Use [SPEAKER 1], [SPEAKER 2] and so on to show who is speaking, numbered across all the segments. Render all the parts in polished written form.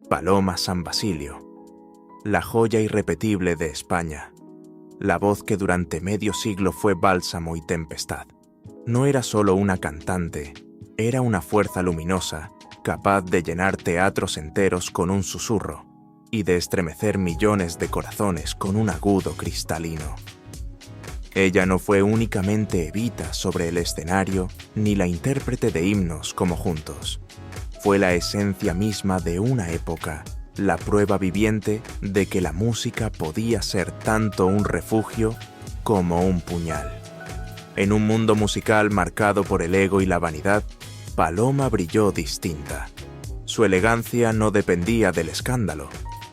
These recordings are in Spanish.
[SPEAKER 1] Paloma San Basilio, la joya irrepetible de España, la voz que durante medio siglo fue bálsamo y tempestad. No era solo una cantante, era una fuerza luminosa, capaz de llenar teatros enteros con un susurro y de estremecer millones de corazones con un agudo cristalino. Ella no fue únicamente Evita sobre el escenario, ni la intérprete de himnos como Juntos. Fue la esencia misma de una época, la prueba viviente de que la música podía ser tanto un refugio como un puñal. En un mundo musical marcado por el ego y la vanidad, Paloma brilló distinta. Su elegancia no dependía del escándalo.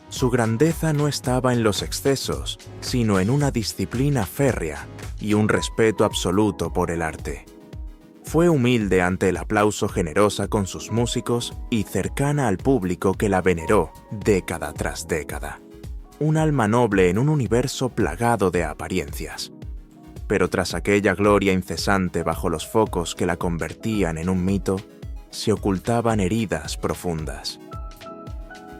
[SPEAKER 1] Su grandeza no estaba en los excesos, sino en una disciplina férrea y un respeto absoluto por el arte. Fue humilde ante el aplauso, generosa con sus músicos y cercana al público que la veneró década tras década. Un alma noble en un universo plagado de apariencias. Pero tras aquella gloria incesante bajo los focos que la convertían en un mito, se ocultaban heridas profundas.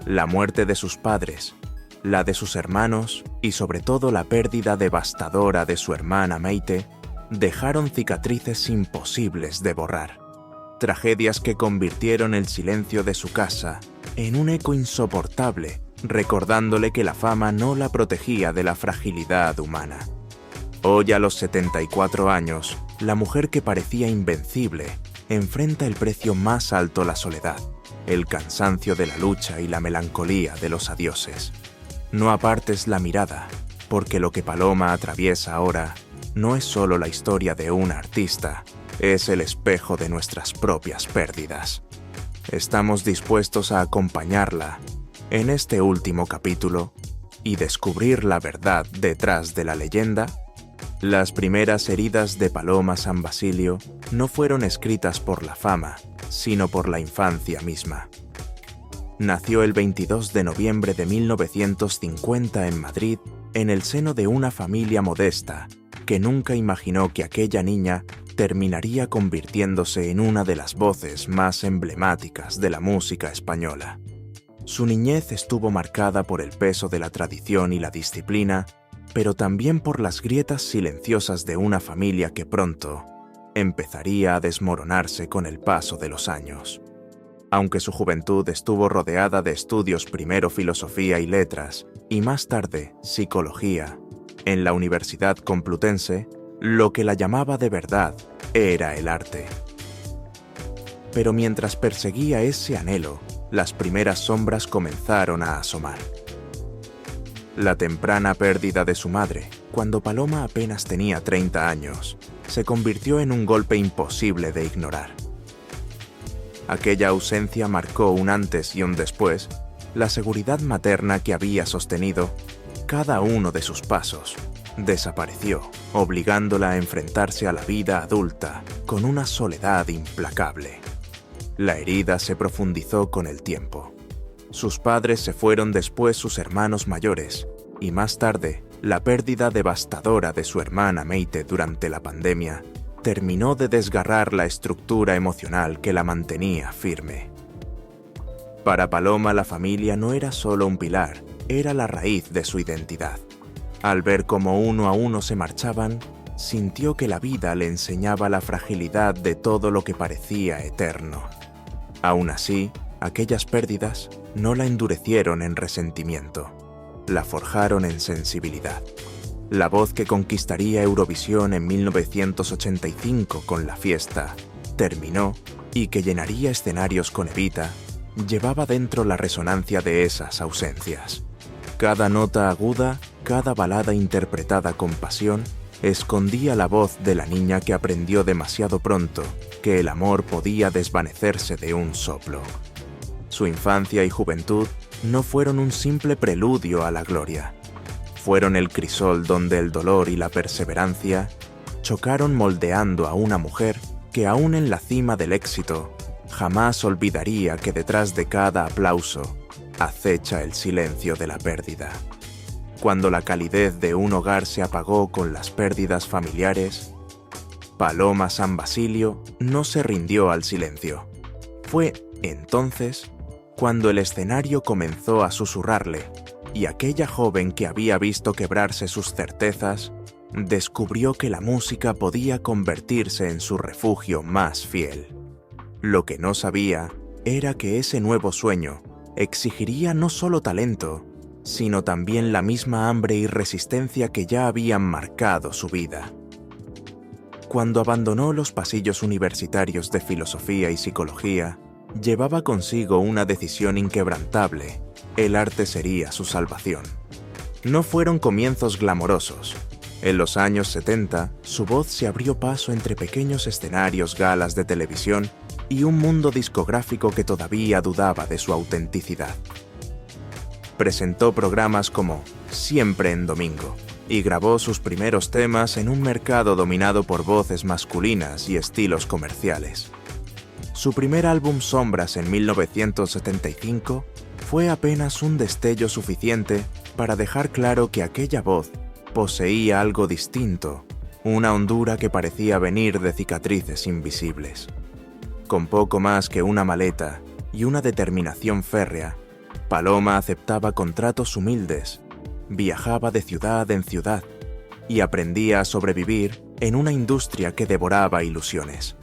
[SPEAKER 1] La muerte de sus padres, la de sus hermanos y sobre todo la pérdida devastadora de su hermana Maite, dejaron cicatrices imposibles de borrar. Tragedias que convirtieron el silencio de su casa en un eco insoportable, recordándole que la fama no la protegía de la fragilidad humana. Hoy, a los 74 años, la mujer que parecía invencible enfrenta el precio más alto: la soledad, el cansancio de la lucha y la melancolía de los adioses. No apartes la mirada, porque lo que Paloma atraviesa ahora no es solo la historia de una artista, es el espejo de nuestras propias pérdidas. Estamos dispuestos a acompañarla en este último capítulo y descubrir la verdad detrás de la leyenda. Las primeras heridas de Paloma San Basilio no fueron escritas por la fama, sino por la infancia misma. Nació el 22 de noviembre de 1950 en Madrid, en el seno de una familia modesta, que nunca imaginó que aquella niña terminaría convirtiéndose en una de las voces más emblemáticas de la música española. Su niñez estuvo marcada por el peso de la tradición y la disciplina, pero también por las grietas silenciosas de una familia que pronto empezaría a desmoronarse con el paso de los años. Aunque su juventud estuvo rodeada de estudios, primero filosofía y letras, y más tarde psicología, en la Universidad Complutense, lo que la llamaba de verdad era el arte. Pero mientras perseguía ese anhelo, las primeras sombras comenzaron a asomar. La temprana pérdida de su madre, cuando Paloma apenas tenía 30 años, se convirtió en un golpe imposible de ignorar. Aquella ausencia marcó un antes y un después. La seguridad materna que había sostenido cada uno de sus pasos desapareció, obligándola a enfrentarse a la vida adulta con una soledad implacable. La herida se profundizó con el tiempo. Sus padres se fueron, después sus hermanos mayores, y más tarde, la pérdida devastadora de su hermana Maite durante la pandemia terminó de desgarrar la estructura emocional que la mantenía firme. Para Paloma, la familia no era solo un pilar, era la raíz de su identidad. Al ver cómo uno a uno se marchaban, sintió que la vida le enseñaba la fragilidad de todo lo que parecía eterno. Aún así, aquellas pérdidas no la endurecieron en resentimiento, la forjaron en sensibilidad. La voz que conquistaría Eurovisión en 1985 con La Fiesta terminó, y que llenaría escenarios con Evita, llevaba dentro la resonancia de esas ausencias. Cada nota aguda, cada balada interpretada con pasión, escondía la voz de la niña que aprendió demasiado pronto que el amor podía desvanecerse de un soplo. Su infancia y juventud no fueron un simple preludio a la gloria. Fueron el crisol donde el dolor y la perseverancia chocaron, moldeando a una mujer que aún en la cima del éxito jamás olvidaría que detrás de cada aplauso acecha el silencio de la pérdida. Cuando la calidez de un hogar se apagó con las pérdidas familiares, Paloma San Basilio no se rindió al silencio. Fue entonces cuando el escenario comenzó a susurrarle, y aquella joven que había visto quebrarse sus certezas, descubrió que la música podía convertirse en su refugio más fiel. Lo que no sabía era que ese nuevo sueño exigiría no solo talento, sino también la misma hambre y resistencia que ya habían marcado su vida. Cuando abandonó los pasillos universitarios de filosofía y psicología, llevaba consigo una decisión inquebrantable: el arte sería su salvación. No fueron comienzos glamorosos. En los años 70, su voz se abrió paso entre pequeños escenarios, galas de televisión y un mundo discográfico que todavía dudaba de su autenticidad. Presentó programas como Siempre en Domingo y grabó sus primeros temas en un mercado dominado por voces masculinas y estilos comerciales. Su primer álbum, Sombras, en 1975, fue apenas un destello suficiente para dejar claro que aquella voz poseía algo distinto, una hondura que parecía venir de cicatrices invisibles. Con poco más que una maleta y una determinación férrea, Paloma aceptaba contratos humildes, viajaba de ciudad en ciudad y aprendía a sobrevivir en una industria que devoraba ilusiones.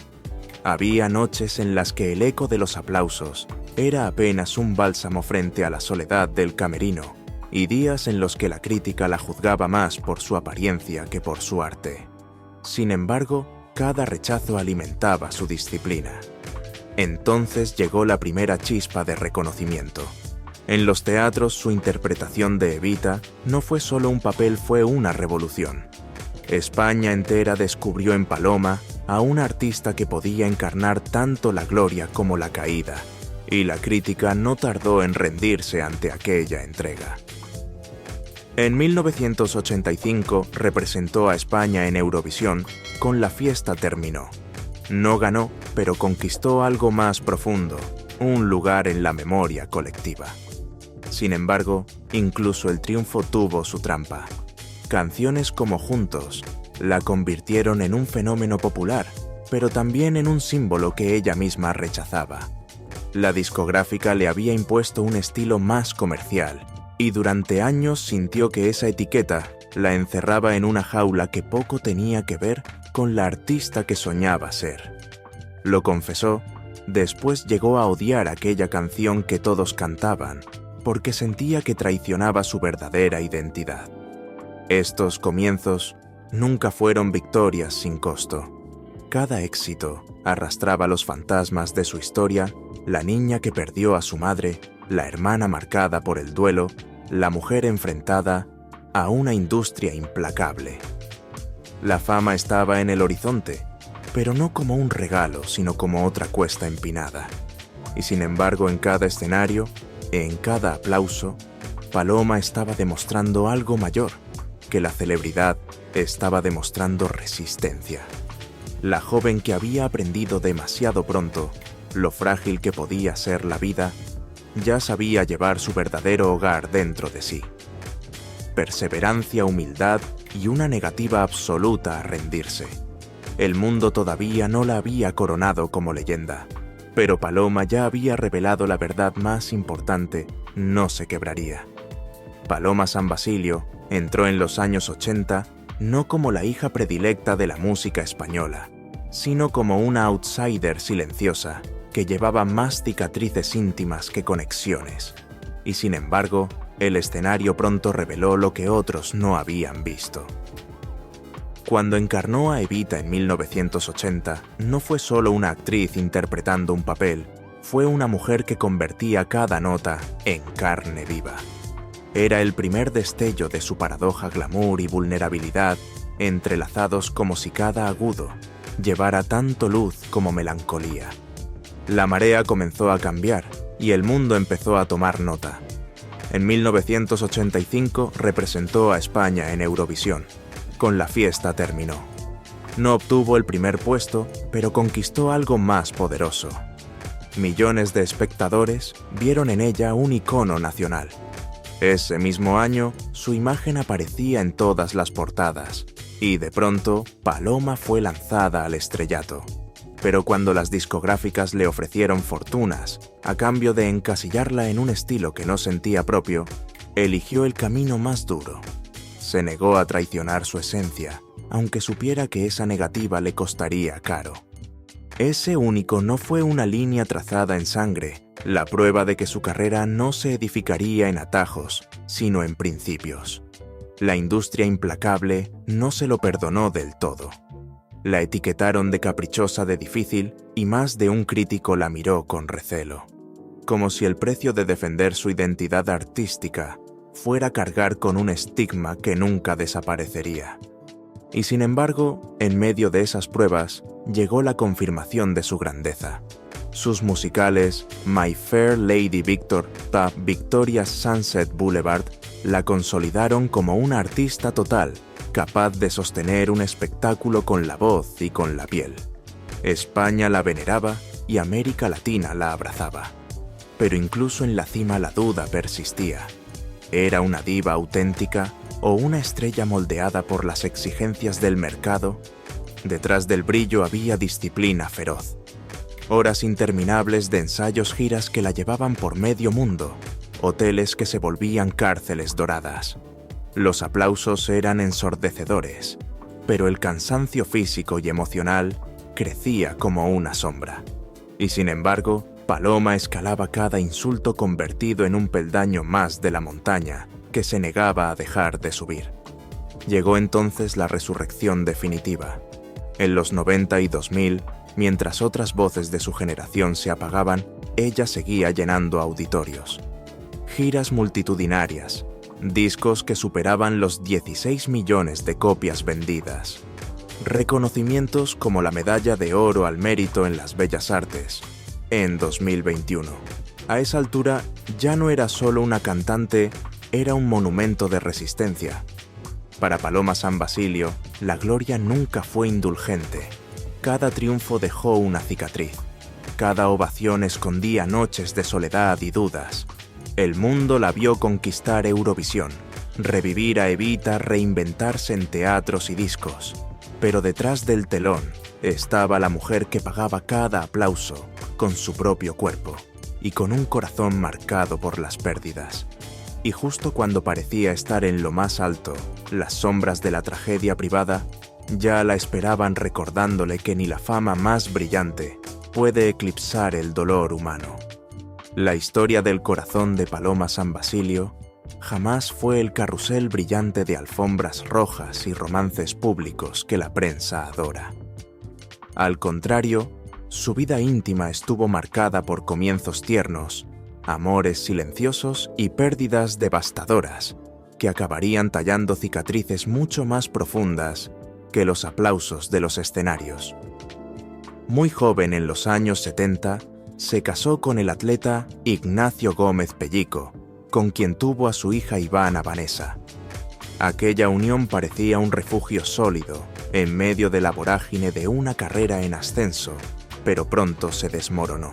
[SPEAKER 1] Había noches en las que el eco de los aplausos era apenas un bálsamo frente a la soledad del camerino, y días en los que la crítica la juzgaba más por su apariencia que por su arte. Sin embargo, cada rechazo alimentaba su disciplina. Entonces llegó la primera chispa de reconocimiento. En los teatros, su interpretación de Evita no fue solo un papel, fue una revolución. España entera descubrió en Paloma a un artista que podía encarnar tanto la gloria como la caída, y la crítica no tardó en rendirse ante aquella entrega. En 1985 representó a España en Eurovisión con La fiesta terminó. No ganó, pero conquistó algo más profundo, un lugar en la memoria colectiva. Sin embargo, incluso el triunfo tuvo su trampa. Canciones como Juntos la convirtieron en un fenómeno popular, pero también en un símbolo que ella misma rechazaba. La discográfica le había impuesto un estilo más comercial, y durante años sintió que esa etiqueta la encerraba en una jaula que poco tenía que ver con la artista que soñaba ser. Lo confesó, después llegó a odiar aquella canción que todos cantaban, porque sentía que traicionaba su verdadera identidad. Estos comienzos nunca fueron victorias sin costo. Cada éxito arrastraba los fantasmas de su historia: la niña que perdió a su madre, la hermana marcada por el duelo, la mujer enfrentada a una industria implacable. La fama estaba en el horizonte, pero no como un regalo, sino como otra cuesta empinada. Y sin embargo, en cada escenario, en cada aplauso, Paloma estaba demostrando algo mayor, que la celebridad estaba demostrando resistencia. La joven que había aprendido demasiado pronto lo frágil que podía ser la vida, ya sabía llevar su verdadero hogar dentro de sí. Perseverancia, humildad y una negativa absoluta a rendirse. El mundo todavía no la había coronado como leyenda, pero Paloma ya había revelado la verdad más importante: no se quebraría. Paloma San Basilio entró en los años 80 no como la hija predilecta de la música española, sino como una outsider silenciosa que llevaba más cicatrices íntimas que conexiones. Y sin embargo, el escenario pronto reveló lo que otros no habían visto. Cuando encarnó a Evita en 1980, no fue solo una actriz interpretando un papel, fue una mujer que convertía cada nota en carne viva. Era el primer destello de su paradoja, glamour y vulnerabilidad, entrelazados como si cada agudo llevara tanto luz como melancolía. La marea comenzó a cambiar y el mundo empezó a tomar nota. En 1985 representó a España en Eurovisión. Con La fiesta terminó. No obtuvo el primer puesto, pero conquistó algo más poderoso. Millones de espectadores vieron en ella un icono nacional. Ese mismo año, su imagen aparecía en todas las portadas, y de pronto, Paloma fue lanzada al estrellato. Pero cuando las discográficas le ofrecieron fortunas a cambio de encasillarla en un estilo que no sentía propio, eligió el camino más duro. Se negó a traicionar su esencia, aunque supiera que esa negativa le costaría caro. Ese único no fue una línea trazada en sangre, la prueba de que su carrera no se edificaría en atajos, sino en principios. La industria implacable no se lo perdonó del todo. La etiquetaron de caprichosa de difícil y más de un crítico la miró con recelo, como si el precio de defender su identidad artística fuera cargar con un estigma que nunca desaparecería. Y sin embargo, en medio de esas pruebas, llegó la confirmación de su grandeza. Sus musicales My Fair Lady Victor y Victoria's Sunset Boulevard la consolidaron como una artista total, capaz de sostener un espectáculo con la voz y con la piel. España la veneraba y América Latina la abrazaba. Pero incluso en la cima la duda persistía. ¿Era una diva auténtica o una estrella moldeada por las exigencias del mercado? Detrás del brillo había disciplina feroz. Horas interminables de ensayos, giras que la llevaban por medio mundo, hoteles que se volvían cárceles doradas. Los aplausos eran ensordecedores, pero el cansancio físico y emocional crecía como una sombra. Y sin embargo, Paloma escalaba cada insulto convertido en un peldaño más de la montaña que se negaba a dejar de subir. Llegó entonces la resurrección definitiva. En los 90 y 2000, mientras otras voces de su generación se apagaban, ella seguía llenando auditorios. Giras multitudinarias, discos que superaban los 16 millones de copias vendidas. Reconocimientos como la Medalla de Oro al Mérito en las Bellas Artes, en 2021. A esa altura ya no era solo una cantante, era un monumento de resistencia. Para Paloma San Basilio, la gloria nunca fue indulgente. Cada triunfo dejó una cicatriz. Cada ovación escondía noches de soledad y dudas. El mundo la vio conquistar Eurovisión, revivir a Evita, reinventarse en teatros y discos. Pero detrás del telón estaba la mujer que pagaba cada aplauso con su propio cuerpo y con un corazón marcado por las pérdidas. Y justo cuando parecía estar en lo más alto, las sombras de la tragedia privada ya la esperaban, recordándole que ni la fama más brillante puede eclipsar el dolor humano. La historia del corazón de Paloma San Basilio jamás fue el carrusel brillante de alfombras rojas y romances públicos que la prensa adora. Al contrario, su vida íntima estuvo marcada por comienzos tiernos, amores silenciosos y pérdidas devastadoras que acabarían tallando cicatrices mucho más profundas que los aplausos de los escenarios. Muy joven, en los años 70, se casó con el atleta Ignacio Gómez Pellico, con quien tuvo a su hija Ivana Vanessa. Aquella unión parecía un refugio sólido en medio de la vorágine de una carrera en ascenso, pero pronto se desmoronó.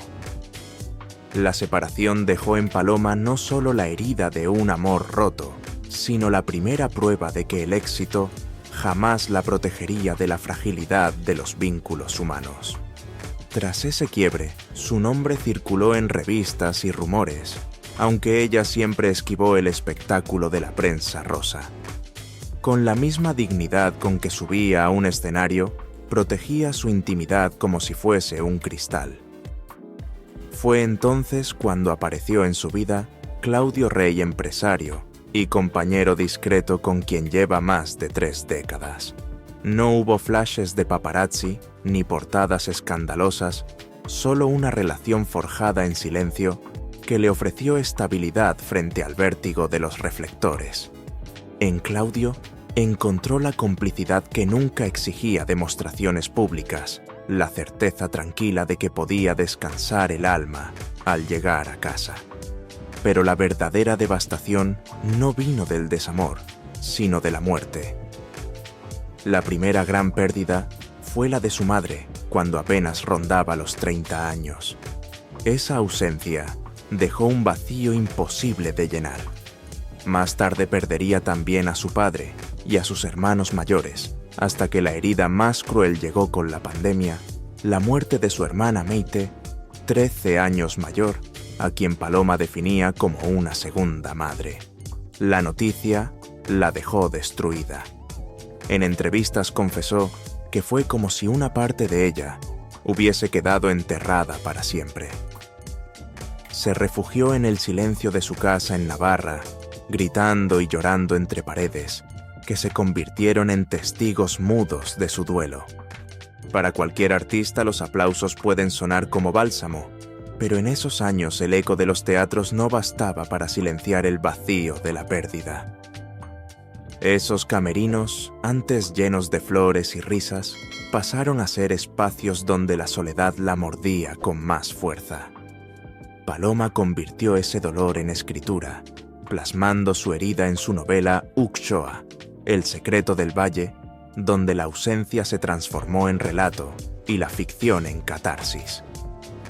[SPEAKER 1] La separación dejó en Paloma no solo la herida de un amor roto, sino la primera prueba de que el éxito jamás la protegería de la fragilidad de los vínculos humanos. Tras ese quiebre, su nombre circuló en revistas y rumores, aunque ella siempre esquivó el espectáculo de la prensa rosa. Con la misma dignidad con que subía a un escenario, protegía su intimidad como si fuese un cristal. Fue entonces cuando apareció en su vida Claudio Rey, empresario y compañero discreto con quien lleva más de 3 décadas. No hubo flashes de paparazzi ni portadas escandalosas, solo una relación forjada en silencio que le ofreció estabilidad frente al vértigo de los reflectores. En Claudio encontró la complicidad que nunca exigía demostraciones públicas, la certeza tranquila de que podía descansar el alma al llegar a casa. Pero la verdadera devastación no vino del desamor, sino de la muerte. La primera gran pérdida fue la de su madre, cuando apenas rondaba los 30 años. Esa ausencia dejó un vacío imposible de llenar. Más tarde perdería también a su padre y a sus hermanos mayores, hasta que la herida más cruel llegó con la pandemia la muerte de su hermana Mayte, 13 años mayor, a quien Paloma definía como una segunda madre. La noticia la dejó destruida. En entrevistas confesó que fue como si una parte de ella hubiese quedado enterrada para siempre. Se refugió en el silencio de su casa en Navarra, gritando y llorando entre paredes, que se convirtieron en testigos mudos de su duelo. Para cualquier artista los aplausos pueden sonar como bálsamo, pero en esos años el eco de los teatros no bastaba para silenciar el vacío de la pérdida. Esos camerinos, antes llenos de flores y risas, pasaron a ser espacios donde la soledad la mordía con más fuerza. Paloma convirtió ese dolor en escritura, plasmando su herida en su novela Uxoa, El secreto del valle, donde la ausencia se transformó en relato y la ficción en catarsis.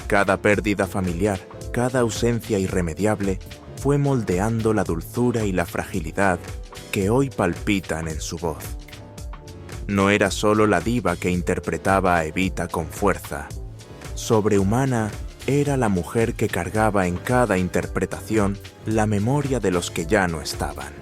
[SPEAKER 1] Cada pérdida familiar, cada ausencia irremediable, fue moldeando la dulzura y la fragilidad que hoy palpitan en su voz. No era solo la diva que interpretaba a Evita con fuerza. Sobrehumana era la mujer que cargaba en cada interpretación la memoria de los que ya no estaban.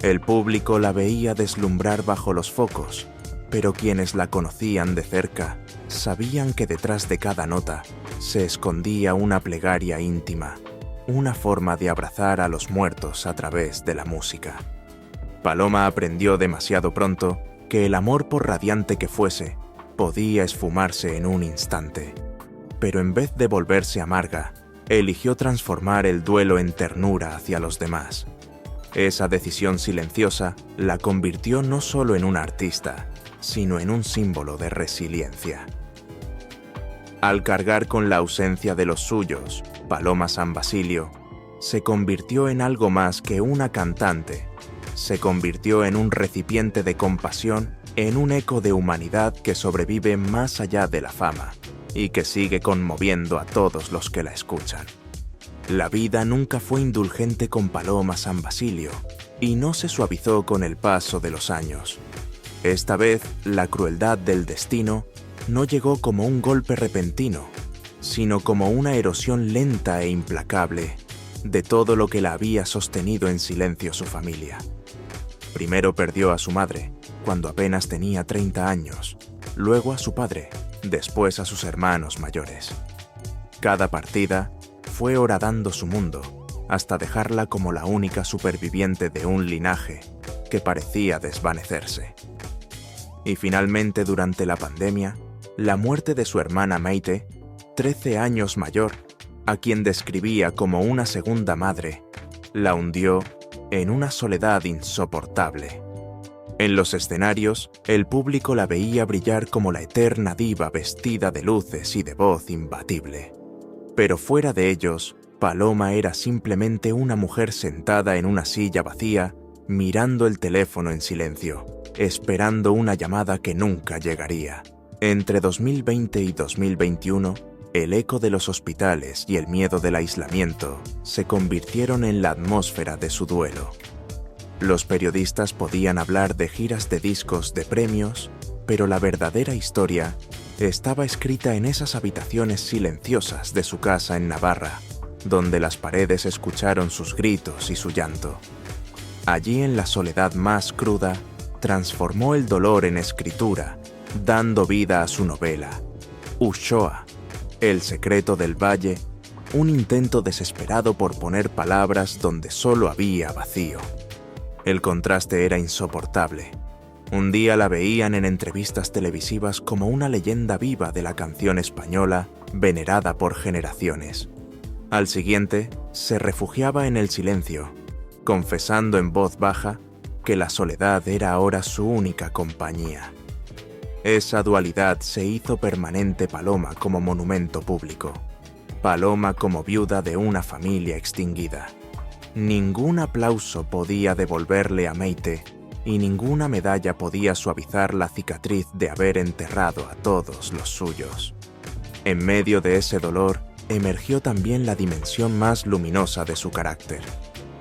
[SPEAKER 1] El público la veía deslumbrar bajo los focos, pero quienes la conocían de cerca sabían que detrás de cada nota se escondía una plegaria íntima, una forma de abrazar a los muertos a través de la música. Paloma aprendió demasiado pronto que el amor, por radiante que fuese, podía esfumarse en un instante. Pero en vez de volverse amarga, eligió transformar el duelo en ternura hacia los demás. Esa decisión silenciosa la convirtió no solo en una artista, sino en un símbolo de resiliencia. Al cargar con la ausencia de los suyos, Paloma San Basilio se convirtió en algo más que una cantante. Se convirtió en un recipiente de compasión, en un eco de humanidad que sobrevive más allá de la fama y que sigue conmoviendo a todos los que la escuchan. La vida nunca fue indulgente con Paloma San Basilio y no se suavizó con el paso de los años. Esta vez, la crueldad del destino no llegó como un golpe repentino, sino como una erosión lenta e implacable de todo lo que la había sostenido en silencio su familia. Primero perdió a su madre, cuando apenas tenía 30 años, luego a su padre, después a sus hermanos mayores. Cada partida fue horadando su mundo, hasta dejarla como la única superviviente de un linaje que parecía desvanecerse. Y finalmente, durante la pandemia, la muerte de su hermana Mayte, 13 años mayor, a quien describía como una segunda madre, la hundió en una soledad insoportable. En los escenarios, el público la veía brillar como la eterna diva vestida de luces y de voz imbatible. Pero fuera de ellos, Paloma era simplemente una mujer sentada en una silla vacía, mirando el teléfono en silencio, esperando una llamada que nunca llegaría. Entre 2020 y 2021, el eco de los hospitales y el miedo del aislamiento se convirtieron en la atmósfera de su duelo. Los periodistas podían hablar de giras de discos, de premios, pero la verdadera historia estaba escrita en esas habitaciones silenciosas de su casa en Navarra, donde las paredes escucharon sus gritos y su llanto. Allí, en la soledad más cruda, transformó el dolor en escritura, dando vida a su novela, Uxoa, El secreto del valle, un intento desesperado por poner palabras donde solo había vacío. El contraste era insoportable. Un día la veían en entrevistas televisivas como una leyenda viva de la canción española, venerada por generaciones. Al siguiente, se refugiaba en el silencio, confesando en voz baja que la soledad era ahora su única compañía. Esa dualidad se hizo permanente Paloma como monumento público, Paloma como viuda de una familia extinguida. Ningún aplauso podía devolverle a Mayte y ninguna medalla podía suavizar la cicatriz de haber enterrado a todos los suyos. En medio de ese dolor emergió también la dimensión más luminosa de su carácter.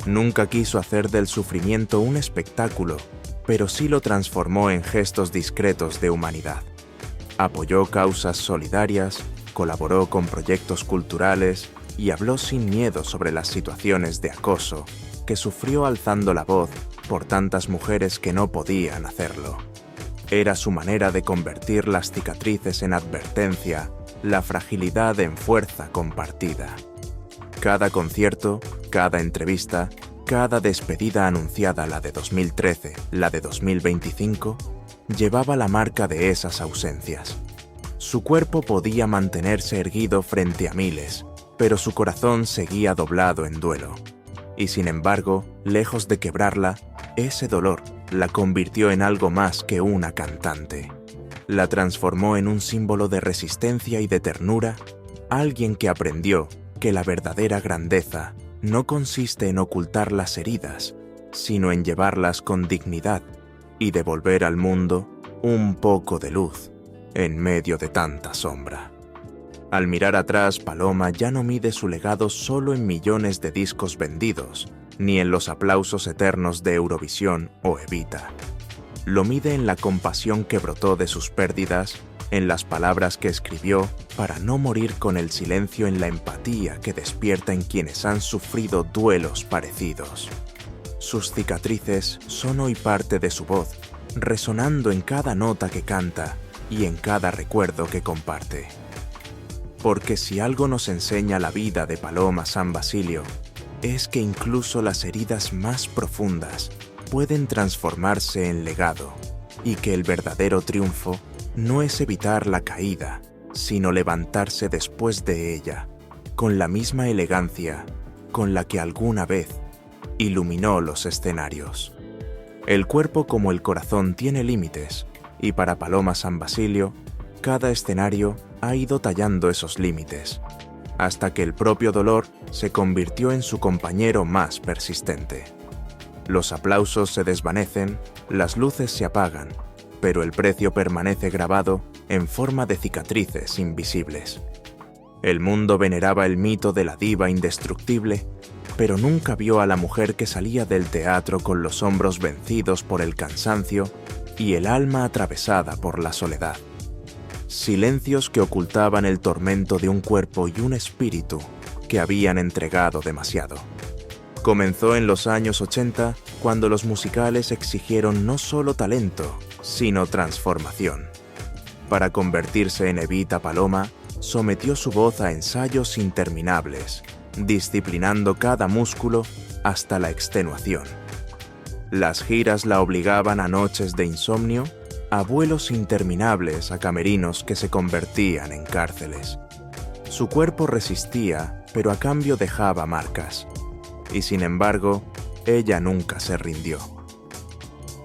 [SPEAKER 1] Nunca quiso hacer del sufrimiento un espectáculo, pero sí lo transformó en gestos discretos de humanidad. Apoyó causas solidarias, colaboró con proyectos culturales y habló sin miedo sobre las situaciones de acoso que sufrió alzando la voz por tantas mujeres que no podían hacerlo. Era su manera de convertir las cicatrices en advertencia, la fragilidad en fuerza compartida. Cada concierto, cada entrevista, cada despedida anunciada, la de 2013, la de 2025, llevaba la marca de esas ausencias. Su cuerpo podía mantenerse erguido frente a miles, pero su corazón seguía doblado en duelo. Y sin embargo, lejos de quebrarla, ese dolor la convirtió en algo más que una cantante. La transformó en un símbolo de resistencia y de ternura, alguien que aprendió que la verdadera grandeza no consiste en ocultar las heridas, sino en llevarlas con dignidad y devolver al mundo un poco de luz en medio de tanta sombra. Al mirar atrás, Paloma ya no mide su legado solo en millones de discos vendidos, ni en los aplausos eternos de Eurovisión o Evita. Lo mide en la compasión que brotó de sus pérdidas, en las palabras que escribió para no morir con el silencio, en la empatía que despierta en quienes han sufrido duelos parecidos. Sus cicatrices son hoy parte de su voz, resonando en cada nota que canta y en cada recuerdo que comparte. Porque si algo nos enseña la vida de Paloma San Basilio, es que incluso las heridas más profundas pueden transformarse en legado, y que el verdadero triunfo no es evitar la caída, sino levantarse después de ella, con la misma elegancia con la que alguna vez iluminó los escenarios. El cuerpo como el corazón tiene límites, y para Paloma San Basilio, cada escenario ha ido tallando esos límites, hasta que el propio dolor se convirtió en su compañero más persistente. Los aplausos se desvanecen, las luces se apagan, pero el precio permanece grabado en forma de cicatrices invisibles. El mundo veneraba el mito de la diva indestructible, pero nunca vio a la mujer que salía del teatro con los hombros vencidos por el cansancio y el alma atravesada por la soledad. Silencios que ocultaban el tormento de un cuerpo y un espíritu que habían entregado demasiado. Comenzó en los años 80, cuando los musicales exigieron no solo talento, sino transformación. Para convertirse en Evita Paloma, sometió su voz a ensayos interminables, disciplinando cada músculo hasta la extenuación. Las giras la obligaban a noches de insomnio, a vuelos interminables, a camerinos que se convertían en cárceles. Su cuerpo resistía, pero a cambio dejaba marcas. Y sin embargo, ella nunca se rindió.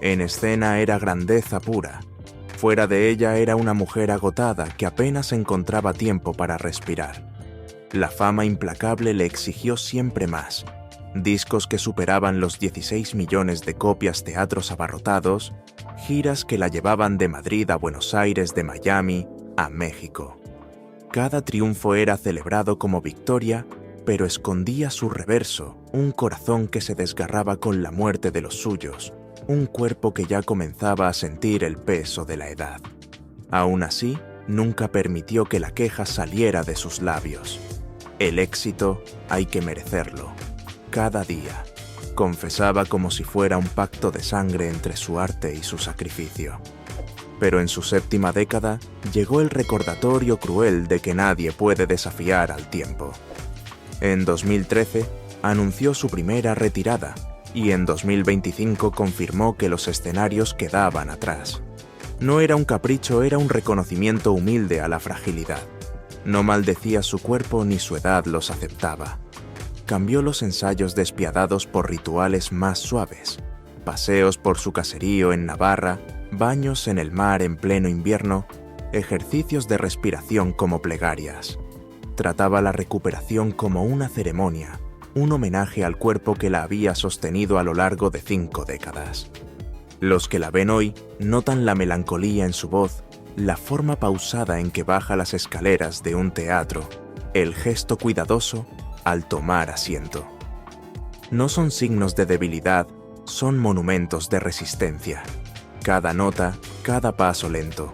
[SPEAKER 1] En escena era grandeza pura. Fuera de ella era una mujer agotada que apenas encontraba tiempo para respirar. La fama implacable le exigió siempre más. Discos que superaban los 16 millones de copias, teatros abarrotados, giras que la llevaban de Madrid a Buenos Aires, de Miami a México. Cada triunfo era celebrado como victoria, pero escondía su reverso, un corazón que se desgarraba con la muerte de los suyos, un cuerpo que ya comenzaba a sentir el peso de la edad. Aún así, nunca permitió que la queja saliera de sus labios. El éxito hay que merecerlo, cada día, confesaba como si fuera un pacto de sangre entre su arte y su sacrificio. Pero en su séptima década llegó el recordatorio cruel de que nadie puede desafiar al tiempo. En 2013 anunció su primera retirada y en 2025 confirmó que los escenarios quedaban atrás. No era un capricho, era un reconocimiento humilde a la fragilidad. No maldecía su cuerpo ni su edad los aceptaba. Cambió los ensayos despiadados por rituales más suaves, paseos por su caserío en Navarra, baños en el mar en pleno invierno, ejercicios de respiración como plegarias. Trataba la recuperación como una ceremonia, un homenaje al cuerpo que la había sostenido a lo largo de 5 décadas. Los que la ven hoy notan la melancolía en su voz, la forma pausada en que baja las escaleras de un teatro, el gesto cuidadoso al tomar asiento. No son signos de debilidad, son monumentos de resistencia. Cada nota, cada paso lento,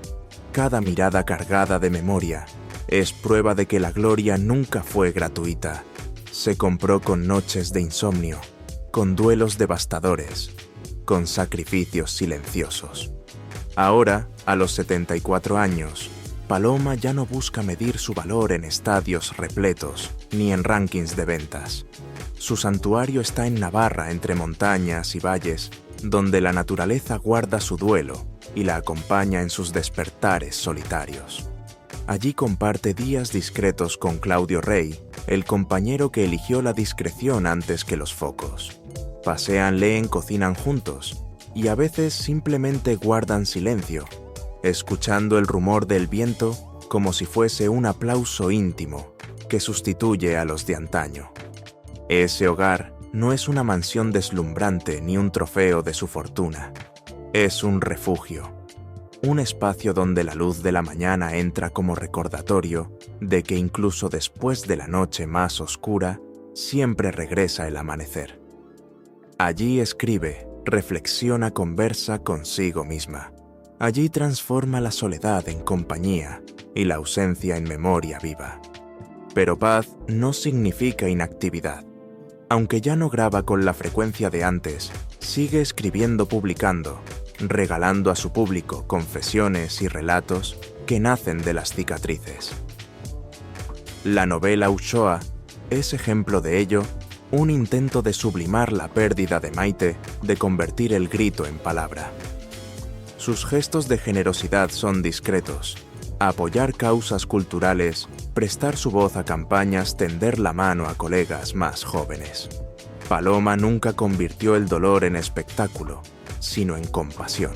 [SPEAKER 1] cada mirada cargada de memoria es prueba de que la gloria nunca fue gratuita. Se compró con noches de insomnio, con duelos devastadores, con sacrificios silenciosos. Ahora, a los 74 años, Paloma ya no busca medir su valor en estadios repletos ni en rankings de ventas. Su santuario está en Navarra, entre montañas y valles, donde la naturaleza guarda su duelo y la acompaña en sus despertares solitarios. Allí comparte días discretos con Claudio Rey, el compañero que eligió la discreción antes que los focos. Pasean, leen, cocinan juntos y a veces simplemente guardan silencio, escuchando el rumor del viento como si fuese un aplauso íntimo que sustituye a los de antaño. Ese hogar no es una mansión deslumbrante ni un trofeo de su fortuna. Es un refugio, un espacio donde la luz de la mañana entra como recordatorio de que incluso después de la noche más oscura, siempre regresa el amanecer. Allí escribe, reflexiona, conversa consigo misma. Allí transforma la soledad en compañía y la ausencia en memoria viva. Pero paz no significa inactividad. Aunque ya no graba con la frecuencia de antes, sigue escribiendo, publicando, regalando a su público confesiones y relatos que nacen de las cicatrices. La novela Ushoa es ejemplo de ello, un intento de sublimar la pérdida de Maite, de convertir el grito en palabra. Sus gestos de generosidad son discretos: apoyar causas culturales, prestar su voz a campañas, tender la mano a colegas más jóvenes. Paloma nunca convirtió el dolor en espectáculo, sino en compasión.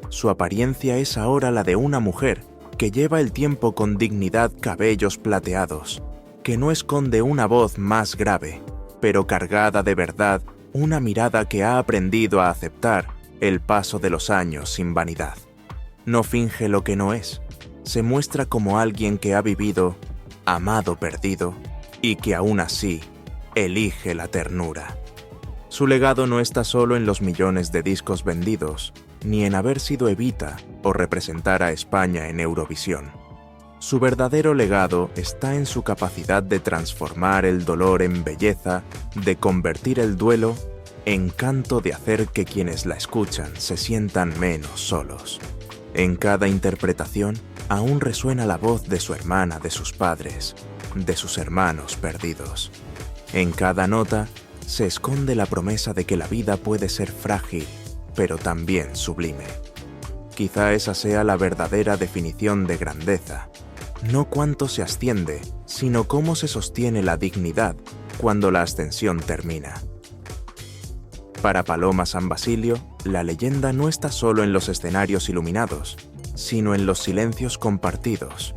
[SPEAKER 1] Su apariencia es ahora la de una mujer que lleva el tiempo con dignidad, cabellos plateados, que no esconde una voz más grave, pero cargada de verdad, una mirada que ha aprendido a aceptar el paso de los años sin vanidad. No finge lo que no es, se muestra como alguien que ha vivido, amado, perdido, y que aún así elige la ternura. Su legado no está solo en los millones de discos vendidos, ni en haber sido Evita o representar a España en Eurovisión. Su verdadero legado está en su capacidad de transformar el dolor en belleza, de convertir el duelo en canto, de hacer que quienes la escuchan se sientan menos solos. En cada interpretación aún resuena la voz de su hermana, de sus padres, de sus hermanos perdidos. En cada nota se esconde la promesa de que la vida puede ser frágil, pero también sublime. Quizá esa sea la verdadera definición de grandeza. No cuánto se asciende, sino cómo se sostiene la dignidad cuando la ascensión termina. Para Paloma San Basilio, la leyenda no está solo en los escenarios iluminados, sino en los silencios compartidos,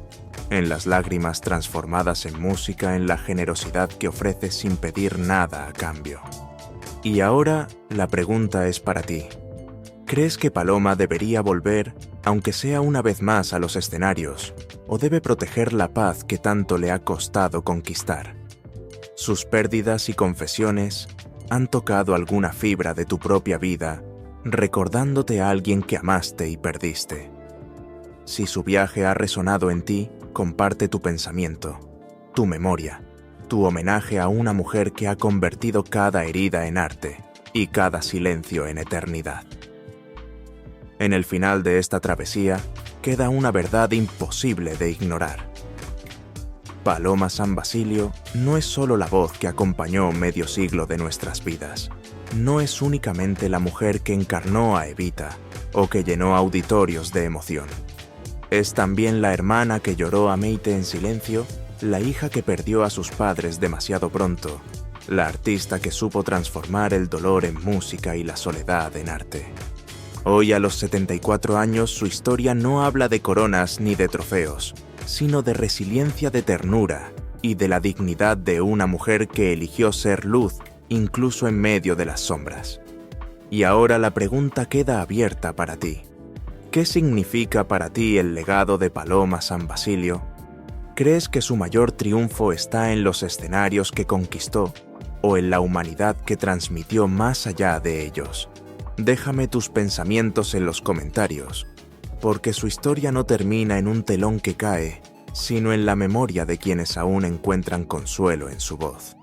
[SPEAKER 1] en las lágrimas transformadas en música, en la generosidad que ofrece sin pedir nada a cambio. Y ahora la pregunta es para ti. ¿Crees que Paloma debería volver, aunque sea una vez más, a los escenarios, o debe proteger la paz que tanto le ha costado conquistar? Sus pérdidas y confesiones han tocado alguna fibra de tu propia vida, recordándote a alguien que amaste y perdiste. Si su viaje ha resonado en ti, comparte tu pensamiento, tu memoria, tu homenaje a una mujer que ha convertido cada herida en arte y cada silencio en eternidad. En el final de esta travesía queda una verdad imposible de ignorar. Paloma San Basilio no es solo la voz que acompañó medio siglo de nuestras vidas. No es únicamente la mujer que encarnó a Evita o que llenó auditorios de emoción. Es también la hermana que lloró a Maite en silencio, la hija que perdió a sus padres demasiado pronto, la artista que supo transformar el dolor en música y la soledad en arte. Hoy, a los 74 años, su historia no habla de coronas ni de trofeos, sino de resiliencia, de ternura y de la dignidad de una mujer que eligió ser luz incluso en medio de las sombras. Y ahora la pregunta queda abierta para ti. ¿Qué significa para ti el legado de Paloma San Basilio? ¿Crees que su mayor triunfo está en los escenarios que conquistó o en la humanidad que transmitió más allá de ellos? Déjame tus pensamientos en los comentarios. porque su historia no termina en un telón que cae, sino en la memoria de quienes aún encuentran consuelo en su voz.